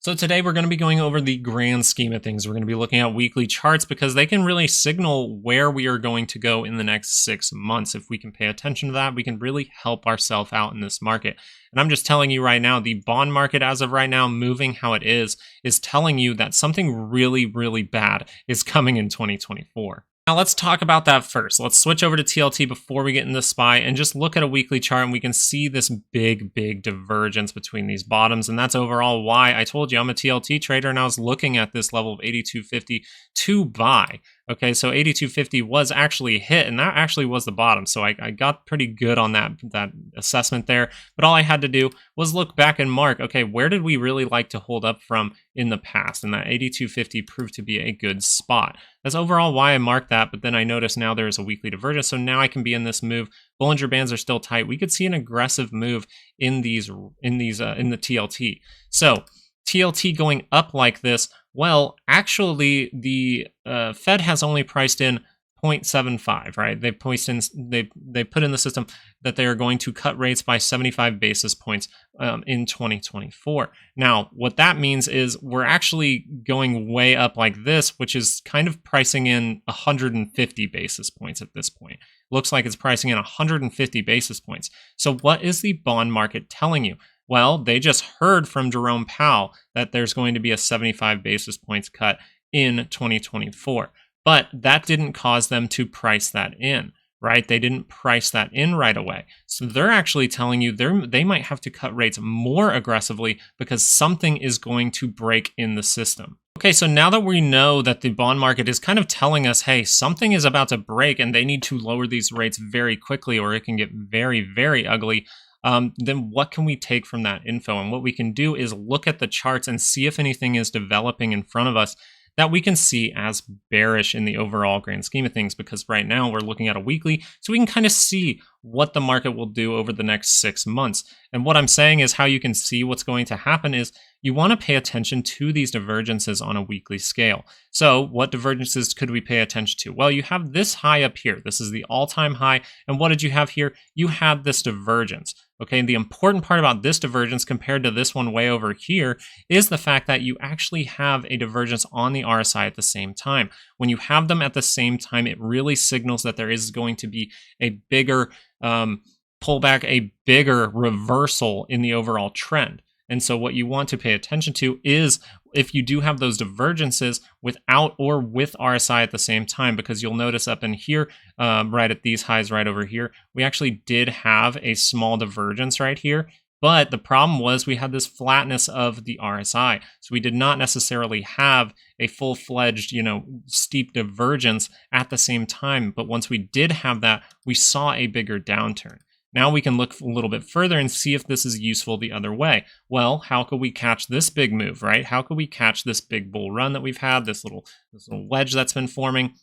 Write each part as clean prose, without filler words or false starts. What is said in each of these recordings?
So today we're going to be going over the grand scheme of things. We're going to be looking at weekly charts because they can really signal where we are going to go in the next 6 months. If we can pay attention to that, we can really help ourselves out in this market. And I'm just telling you right now, the bond market as of right now, moving how it is telling you that something really, really bad is coming in 2024. Now let's talk about that first. Let's switch over to TLT before we get into SPY and just look at a weekly chart, and we can see this big divergence between these bottoms. And that's overall why I told you I'm a TLT trader, and I was looking at this level of 82.50 to buy. Okay, so 82.50 was actually hit, and that actually was the bottom. So I got pretty good on that assessment there. But all I had to do was look back and mark, okay, where did we really like to hold up from in the past? And that 82.50 proved to be a good spot. That's overall why I marked that, but then I noticed now there's a weekly divergence, so now I can be in this move. Bollinger Bands are still tight. We could see an aggressive move in the TLT. So TLT going up like this, well, actually the Fed has only priced in 0.75, right? They put in the system that they are going to cut rates by 75 basis points in 2024. Now, what that means is we're actually going way up like this, which is kind of pricing in 150 basis points at this point. Looks like it's pricing in 150 basis points. So what is the bond market telling you? Well, they just heard from Jerome Powell that there's going to be a 75 basis points cut in 2024. But that didn't cause them to price that in, right? They didn't price that in right away. So they're actually telling you they might have to cut rates more aggressively because something is going to break in the system. Okay, so now that we know that the bond market is kind of telling us, hey, something is about to break and they need to lower these rates very quickly or it can get very, very ugly, then what can we take from that info? And what we can do is look at the charts and see if anything is developing in front of us that we can see as bearish in the overall grand scheme of things, because right now we're looking at a weekly, so we can kind of see what the market will do over the next 6 months. And what I'm saying is how you can see what's going to happen is you want to pay attention to these divergences on a weekly scale. So what divergences could we pay attention to? Well, you have this high up here. This is the all-time high. And what did you have here? You had this divergence. Okay, and the important part about this divergence compared to this one way over here is the fact that you actually have a divergence on the RSI at the same time. When you have them at the same time, it really signals that there is going to be a bigger pullback, a bigger reversal in the overall trend. And so what you want to pay attention to is if you do have those divergences without or with RSI at the same time, because you'll notice up in here, right at these highs right over here, we actually did have a small divergence right here. But the problem was we had this flatness of the RSI. So we did not necessarily have a full-fledged, steep divergence at the same time. But once we did have that, we saw a bigger downturn. Now we can look a little bit further and see if this is useful the other way. Well, how could we catch this big move, right? How could we catch this big bull run that we've had, this little wedge that's been forming?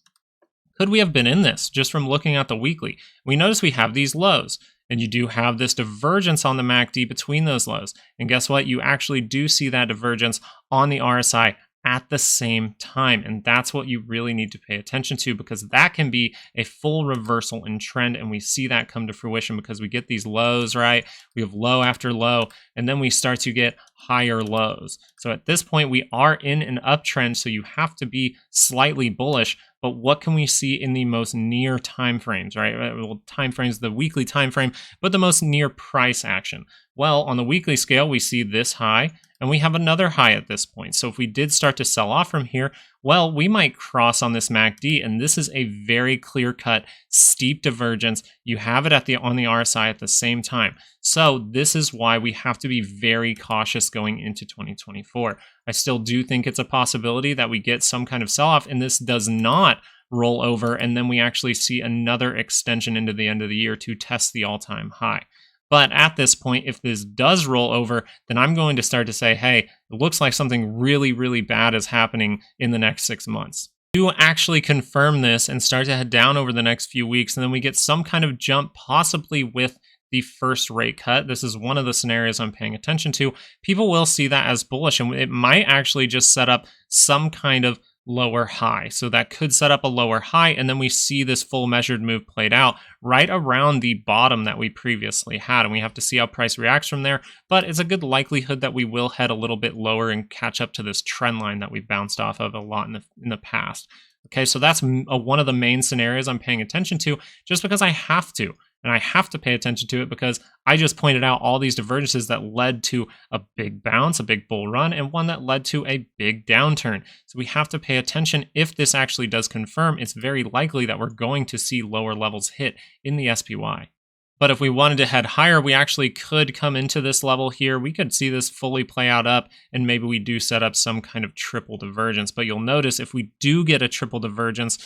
Could we have been in this just from looking at the weekly? We notice we have these lows, and you do have this divergence on the MACD between those lows. And guess what? You actually do see that divergence on the RSI at the same time. And that's what you really need to pay attention to, because that can be a full reversal in trend. And we see that come to fruition because we get these lows, right? We have low after low, and then we start to get higher lows. So at this point, we are in an uptrend, so you have to be slightly bullish. But what can we see in the most near time frames, right? Well, time frames, the weekly time frame, but the most near price action. Well, on the weekly scale, we see this high, and we have another high at this point. So if we did start to sell off from here, well, we might cross on this MACD, and this is a very clear-cut, steep divergence. You have it on the RSI at the same time. So this is why we have to be very cautious going into 2024. I still do think it's a possibility that we get some kind of sell-off, and this does not roll over, and then we actually see another extension into the end of the year to test the all-time high. But at this point, if this does roll over, then I'm going to start to say, hey, it looks like something really, really bad is happening in the next 6 months. To actually confirm this and start to head down over the next few weeks, and then we get some kind of jump, possibly with the first rate cut. This is one of the scenarios I'm paying attention to. People will see that as bullish, and it might actually just set up some kind of lower high. So that could set up a lower high, and then we see this full measured move played out right around the bottom that we previously had. And we have to see how price reacts from there, but it's a good likelihood that we will head a little bit lower and catch up to this trend line that we bounced off of a lot in the past. Okay, so that's one of the main scenarios I'm paying attention to, just because I have to. And I have to pay attention to it because I just pointed out all these divergences that led to a big bounce, a big bull run, and one that led to a big downturn. So we have to pay attention. If this actually does confirm, it's very likely that we're going to see lower levels hit in the SPY. But if we wanted to head higher, we actually could come into this level here. We could see this fully play out up, and maybe we do set up some kind of triple divergence. But you'll notice if we do get a triple divergence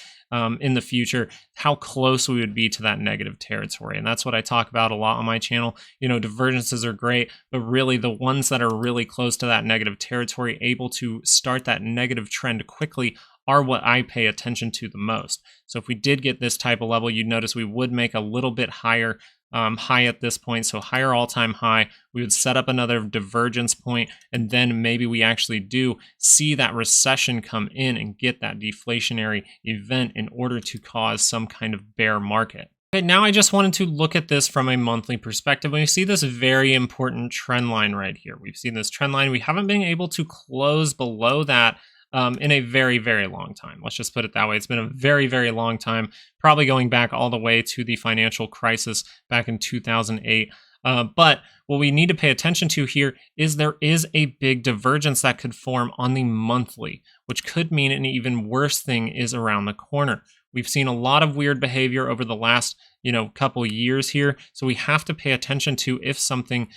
in the future, how close we would be to that negative territory. And that's what I talk about a lot on my channel. You know, divergences are great, but really the ones that are really close to that negative territory, able to start that negative trend quickly, are what I pay attention to the most. So if we did get this type of level, you'd notice we would make a little bit higher high at this point, so higher all-time high. We would set up another divergence point, and then maybe we actually do see that recession come in and get that deflationary event in order to cause some kind of bear market. Okay, now I just wanted to look at this from a monthly perspective. We see this very important trend line right here. We've seen this trend line. We haven't been able to close below that in a very, very long time. Let's just put it that way. It's been a very, very long time, probably going back all the way to the financial crisis back in 2008. But what we need to pay attention to here is there is a big divergence that could form on the monthly, which could mean an even worse thing is around the corner. We've seen a lot of weird behavior over the last, couple years here. So we have to pay attention to if something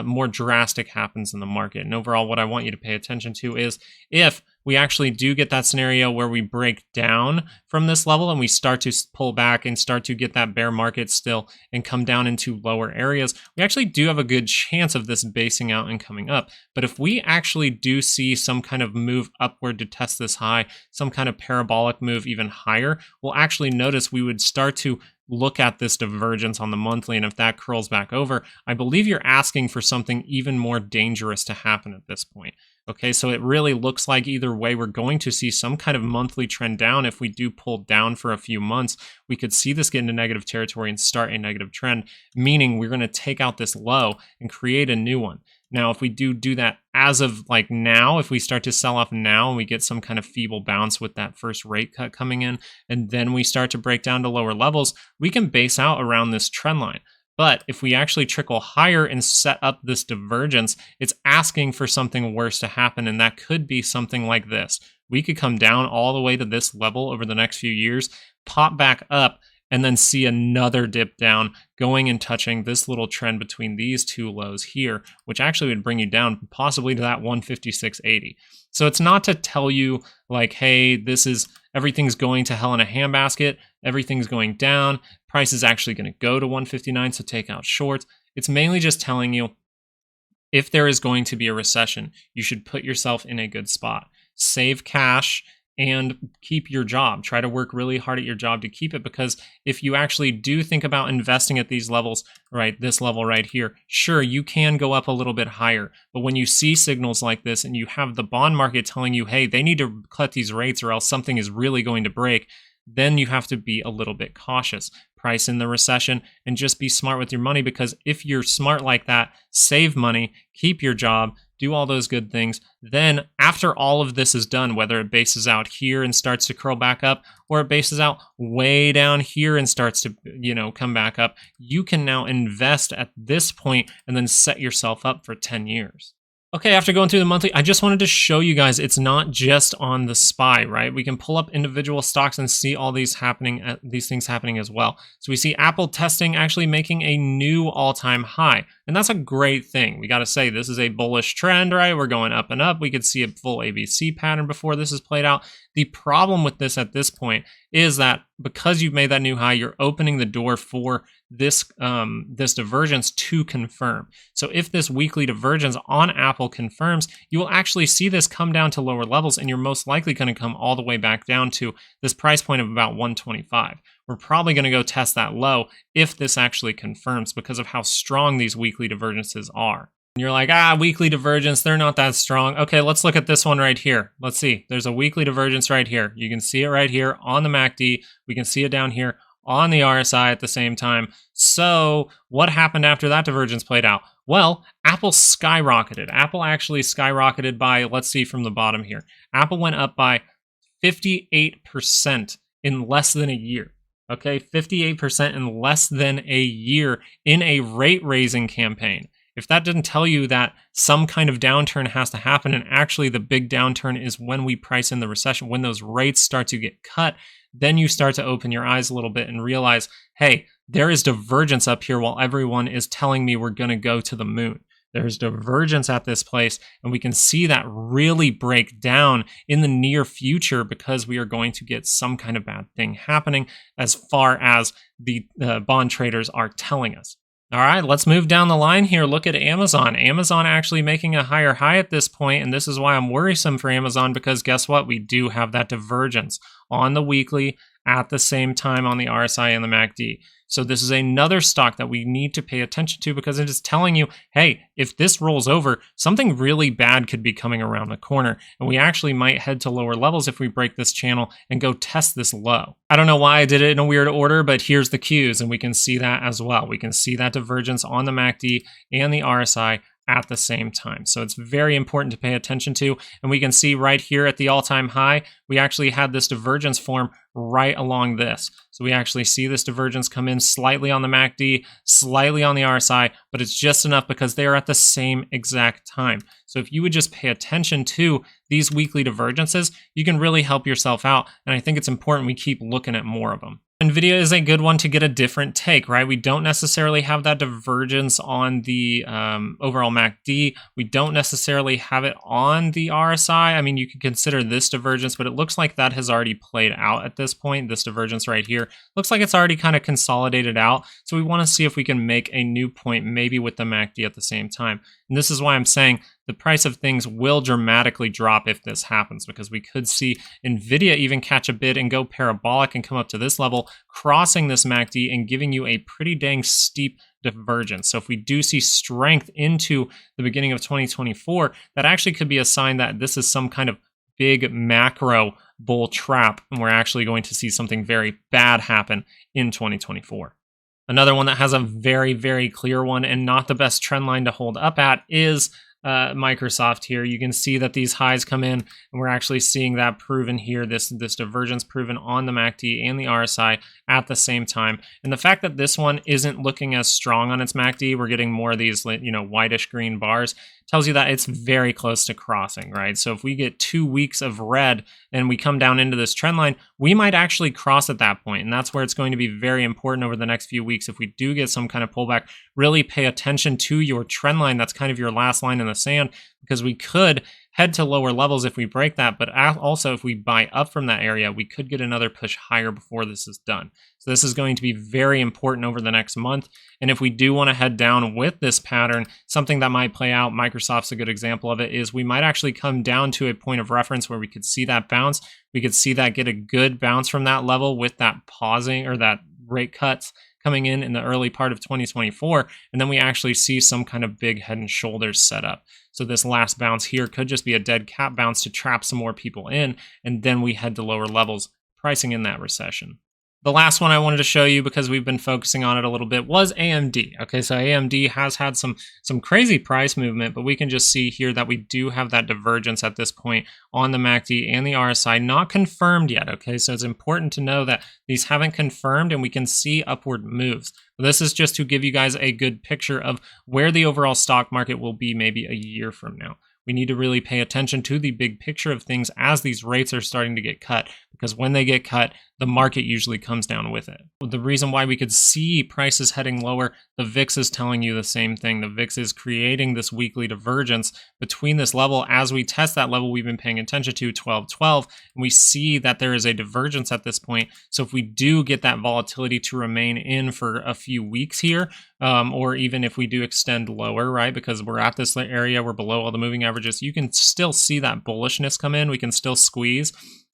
more drastic happens in the market. And overall, what I want you to pay attention to is if we actually do get that scenario where we break down from this level and we start to pull back and start to get that bear market still and come down into lower areas, we actually do have a good chance of this basing out and coming up. But if we actually do see some kind of move upward to test this high, some kind of parabolic move even higher, we'll actually notice we would start to look at this divergence on the monthly, and if that curls back over, I believe you're asking for something even more dangerous to happen at this point. Okay, so it really looks like either way we're going to see some kind of monthly trend down. If we do pull down for a few months, we could see this get into negative territory and start a negative trend, meaning we're going to take out this low and create a new one. Now, if we do that as of like now, if we start to sell off now and we get some kind of feeble bounce with that first rate cut coming in, and then we start to break down to lower levels, we can base out around this trend line. But if we actually trickle higher and set up this divergence, it's asking for something worse to happen, and that could be something like this. We could come down all the way to this level over the next few years, pop back up, and then see another dip down going and touching this little trend between these two lows here, which actually would bring you down possibly to that 156.80. So it's not to tell you like, hey, everything's going to hell in a handbasket, everything's going down, price is actually going to go to 159, so take out shorts. It's mainly just telling you if there is going to be a recession, you should put yourself in a good spot. Save cash and keep your job. Try to work really hard at your job to keep it, because if you actually do think about investing at these levels, right, this level right here, sure, you can go up a little bit higher. But when you see signals like this and you have the bond market telling you, hey, they need to cut these rates or else something is really going to break, then you have to be a little bit cautious. Price in the recession and just be smart with your money, because if you're smart like that, save money, keep your job, do all those good things, then after all of this is done, whether it bases out here and starts to curl back up, or it bases out way down here and starts to, come back up, you can now invest at this point and then set yourself up for 10 years. Okay, after going through the monthly, I just wanted to show you guys it's not just on the SPY, right? We can pull up individual stocks and see all these things happening as well. So we see Apple testing actually making a new all-time high, and that's a great thing. We got to say this is a bullish trend, right? We're going up and up. We could see a full ABC pattern before this is played out. The problem with this at this point is that because you've made that new high, you're opening the door for this divergence to confirm. So if this weekly divergence on Apple confirms, you will actually see this come down to lower levels, and you're most likely going to come all the way back down to this price point of about 125. We're probably going to go test that low if this actually confirms, because of how strong these weekly divergences are. And you're like, weekly divergence, they're not that strong. Okay, let's look at this one right here. Let's see. There's a weekly divergence right here. You can see it right here on the MACD. We can see it down here on the RSI at the same time. So what happened after that divergence played out? Well, Apple skyrocketed. Apple actually skyrocketed by, let's see from the bottom here. Apple went up by 58% in less than a year. Okay, 58% in less than a year in a rate raising campaign. If that didn't tell you that some kind of downturn has to happen, and actually the big downturn is when we price in the recession, when those rates start to get cut, then you start to open your eyes a little bit and realize, hey, there is divergence up here while everyone is telling me we're going to go to the moon. There's divergence at this place, and we can see that really break down in the near future because we are going to get some kind of bad thing happening as far as the bond traders are telling us. All right, let's move down the line here. Look at Amazon. Amazon actually making a higher high at this point, and this is why I'm worrisome for Amazon because guess what? We do have that divergence on the weekly at the same time on the RSI and the MACD. So this is another stock that we need to pay attention to because it is telling you, hey, if this rolls over, something really bad could be coming around the corner. And we actually might head to lower levels if we break this channel and go test this low. I don't know why I did it in a weird order, but here's the cues, and we can see that as well. We can see that divergence on the MACD and the RSI at the same time. So it's very important to pay attention to. And we can see right here at the all-time high, we actually had this divergence form right along this. So we actually see this divergence come in slightly on the MACD, slightly on the RSI, but it's just enough because they are at the same exact time. So if you would just pay attention to these weekly divergences, you can really help yourself out. And I think it's important we keep looking at more of them. NVIDIA is a good one to get a different take, right? We don't necessarily have that divergence on the overall MACD. We don't necessarily have it on the RSI. I mean, you could consider this divergence, but it looks like that has already played out at this point. This divergence right here looks like it's already kind of consolidated out. So we want to see if we can make a new point, maybe with the MACD at the same time. And this is why I'm saying the price of things will dramatically drop if this happens, because we could see NVIDIA even catch a bid and go parabolic and come up to this level, crossing this MACD and giving you a pretty dang steep divergence. So if we do see strength into the beginning of 2024, that actually could be a sign that this is some kind of big macro bull trap, and we're actually going to see something very bad happen in 2024. Another one that has a very, very clear one and not the best trend line to hold up at is Microsoft here. You can see that these highs come in, and we're actually seeing that proven here, this divergence proven on the MACD and the RSI at the same time. And the fact that this one isn't looking as strong on its MACD, we're getting more of these, whitish green bars, tells you that it's very close to crossing, right? So if we get 2 weeks of red and we come down into this trend line, we might actually cross at that point. And that's where it's going to be very important over the next few weeks. If we do get some kind of pullback, really pay attention to your trend line. That's kind of your last line in the sand, because we could head to lower levels if we break that, but also if we buy up from that area, we could get another push higher before this is done. So this is going to be very important over the next month. And if we do want to head down with this pattern, something that might play out, Microsoft's a good example of it, is we might actually come down to a point of reference where we could see that bounce. We could see that get a good bounce from that level with that pausing or that rate cuts coming in the early part of 2024, and then we actually see some kind of big head and shoulders set up. So this last bounce here could just be a dead cat bounce to trap some more people in, and then we head to lower levels, pricing in that recession. The last one I wanted to show you, because we've been focusing on it a little bit, was AMD. Okay, so AMD has had some crazy price movement, but we can just see here that we do have that divergence at this point on the MACD and the RSI, not confirmed yet. Okay, so it's important to know that these haven't confirmed, and we can see upward moves. This is just to give you guys a good picture of where the overall stock market will be maybe a year from now. We need to really pay attention to the big picture of things as these rates are starting to get cut, because when they get cut, the market usually comes down with it. The reason why we could see prices heading lower, the VIX is telling you the same thing. The VIX is creating this weekly divergence between this level. As we test that level we've been paying attention to, 1212, and we see that there is a divergence at this point. So if we do get that volatility to remain in for a few weeks here, or even if we do extend lower, right, because we're at this area, we're below all the moving averages, you can still see that bullishness come in. We can still squeeze.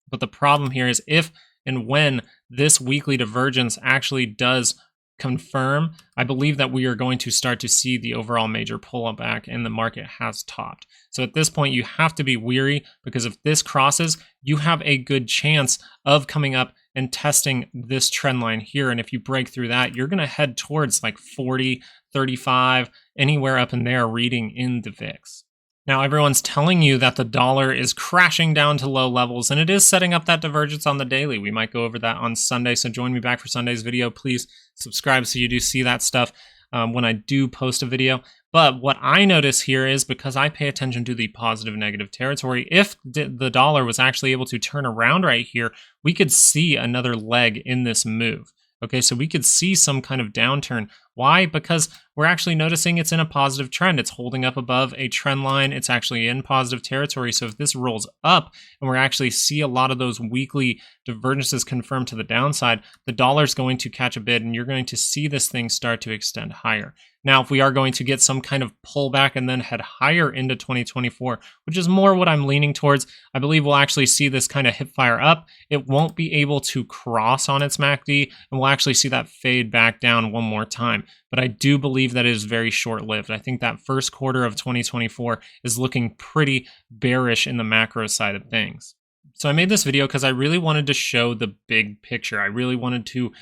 But the problem here is if and when this weekly divergence actually does confirm, I believe that we are going to start to see the overall major pullback and the market has topped. So at this point, you have to be weary, because if this crosses, you have a good chance of coming up and testing this trend line here. And if you break through that, you're going to head towards like 40, 35, anywhere up in there reading in the VIX. Now, everyone's telling you that the dollar is crashing down to low levels, and it is setting up that divergence on the daily. We might go over that on Sunday, so join me back for Sunday's video. Please subscribe so you do see that stuff when I do post a video. But what I notice here is, because I pay attention to the positive negative territory, if the dollar was actually able to turn around right here, we could see another leg in this move. Okay, so we could see some kind of downturn. Why? Because we're actually noticing it's in a positive trend. It's holding up above a trend line. It's actually in positive territory. So if this rolls up and we actually see a lot of those weekly divergences confirmed to the downside, the dollar's going to catch a bid and you're going to see this thing start to extend higher. Now, if we are going to get some kind of pullback and then head higher into 2024, which is more what I'm leaning towards, I believe we'll actually see this kind of hip fire up. It won't be able to cross on its MACD, and we'll actually see that fade back down one more time. But I do believe that it is very short-lived. I think that first quarter of 2024 is looking pretty bearish in the macro side of things. So I made this video because I really wanted to show the big picture. I really wanted to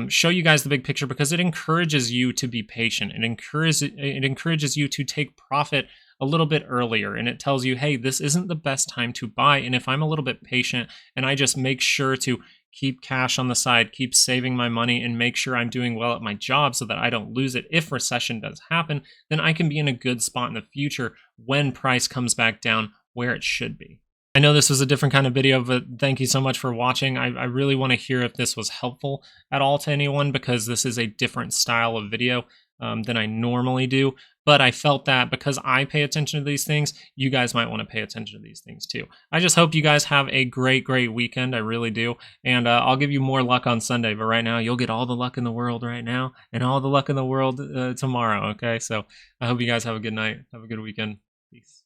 show you guys the big picture, because it encourages you to be patient. It encourages you to take profit a little bit earlier, and it tells you, hey, this isn't the best time to buy. And if I'm a little bit patient and I just make sure to keep cash on the side, keep saving my money, and make sure I'm doing well at my job so that I don't lose it if recession does happen, then I can be in a good spot in the future when price comes back down where it should be. I know this was a different kind of video, but thank you so much for watching. I really want to hear if this was helpful at all to anyone, because this is a different style of video than I normally do. But I felt that because I pay attention to these things, you guys might want to pay attention to these things too. I just hope you guys have a great weekend. I really do. And I'll give you more luck on Sunday. But right now, you'll get all the luck in the world right now and all the luck in the world tomorrow. Okay, so I hope you guys have a good night. Have a good weekend. Peace.